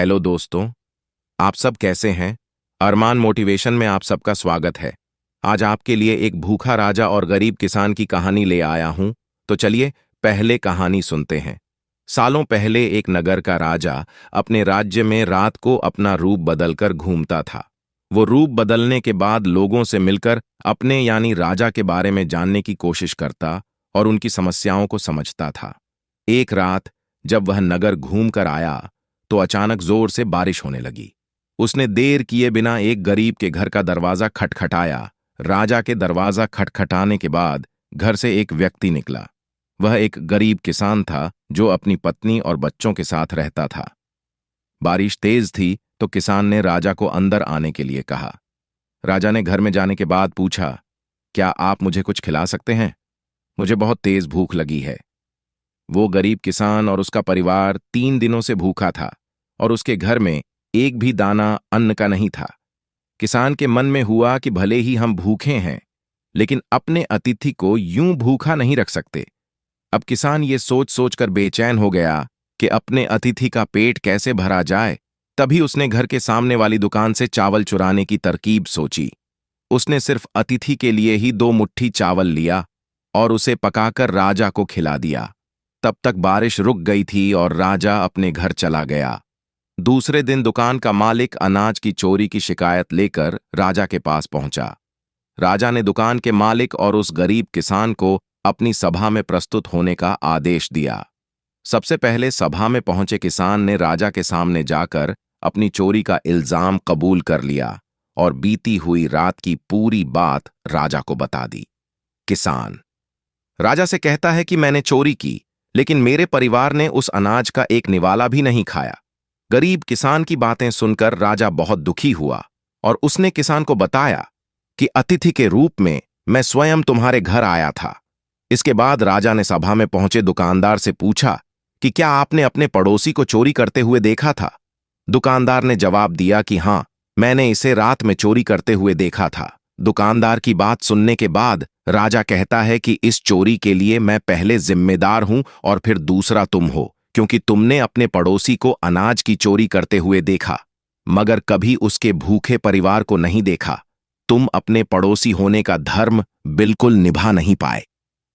Hello दोस्तों, आप सब कैसे हैं? अरमान मोटिवेशन में आप सबका स्वागत है। आज आपके लिए एक भूखा राजा और गरीब किसान की कहानी ले आया हूं। तो चलिए पहले कहानी सुनते हैं। सालों पहले एक नगर का राजा अपने राज्य में रात को अपना रूप बदलकर घूमता था। वो रूप बदलने के बाद लोगों से मिलकर अपने यानी राजा के बारे में जानने की कोशिश करता और उनकी समस्याओं को समझता था। एक रात जब वह नगर घूम कर आया तो अचानक जोर से बारिश होने लगी। उसने देर किए बिना एक गरीब के घर का दरवाजा खटखटाया। राजा के दरवाजा खटखटाने के बाद घर से एक व्यक्ति निकला। वह एक गरीब किसान था जो अपनी पत्नी और बच्चों के साथ रहता था। बारिश तेज थी तो किसान ने राजा को अंदर आने के लिए कहा। राजा ने घर में जाने के बाद पूछा, क्या आप मुझे कुछ खिला सकते हैं? मुझे बहुत तेज भूख लगी है। वो गरीब किसान और उसका परिवार 3 दिनों से भूखा था और उसके घर में एक भी दाना अन्न का नहीं था। किसान के मन में हुआ कि भले ही हम भूखे हैं, लेकिन अपने अतिथि को यूं भूखा नहीं रख सकते। अब किसान ये सोच सोचकर बेचैन हो गया कि अपने अतिथि का पेट कैसे भरा जाए। तभी उसने घर के सामने वाली दुकान से चावल चुराने की तरकीब सोची। उसने सिर्फ अतिथि के लिए ही 2 मुट्ठी चावल लिया और उसे पकाकर राजा को खिला दिया। तब तक बारिश रुक गई थी और राजा अपने घर चला गया। दूसरे दिन दुकान का मालिक अनाज की चोरी की शिकायत लेकर राजा के पास पहुंचा। राजा ने दुकान के मालिक और उस गरीब किसान को अपनी सभा में प्रस्तुत होने का आदेश दिया। सबसे पहले सभा में पहुंचे किसान ने राजा के सामने जाकर अपनी चोरी का इल्जाम कबूल कर लिया और बीती हुई रात की पूरी बात राजा को बता दी। किसान राजा से कहता है कि मैंने चोरी की, लेकिन मेरे परिवार ने उस अनाज का एक निवाला भी नहीं खाया। गरीब किसान की बातें सुनकर राजा बहुत दुखी हुआ और उसने किसान को बताया कि अतिथि के रूप में मैं स्वयं तुम्हारे घर आया था। इसके बाद राजा ने सभा में पहुंचे दुकानदार से पूछा कि क्या आपने अपने पड़ोसी को चोरी करते हुए देखा था? दुकानदार ने जवाब दिया कि हां, मैंने इसे रात में चोरी करते हुए देखा था। दुकानदार की बात सुनने के बाद राजा कहता है कि इस चोरी के लिए मैं पहले जिम्मेदार हूं और फिर दूसरा तुम हो, क्योंकि तुमने अपने पड़ोसी को अनाज की चोरी करते हुए देखा, मगर कभी उसके भूखे परिवार को नहीं देखा। तुम अपने पड़ोसी होने का धर्म बिल्कुल निभा नहीं पाए।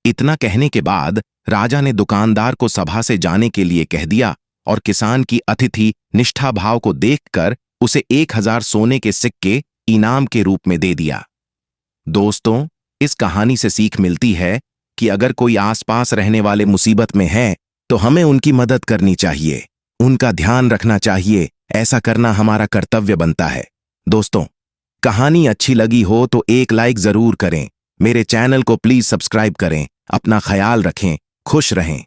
इतना कहने के बाद राजा ने दुकानदार को सभा से जाने के लिए कह दिया और किसान की अतिथि निष्ठा भाव को देखकर उसे 1000 सोने के सिक्के इनाम के रूप में दे दिया। दोस्तों, इस कहानी से सीख मिलती है कि अगर कोई आसपास रहने वाले मुसीबत में है तो हमें उनकी मदद करनी चाहिए, उनका ध्यान रखना चाहिए। ऐसा करना हमारा कर्तव्य बनता है। दोस्तों, कहानी अच्छी लगी हो तो एक लाइक जरूर करें। मेरे चैनल को प्लीज सब्सक्राइब करें। अपना ख्याल रखें, खुश रहें।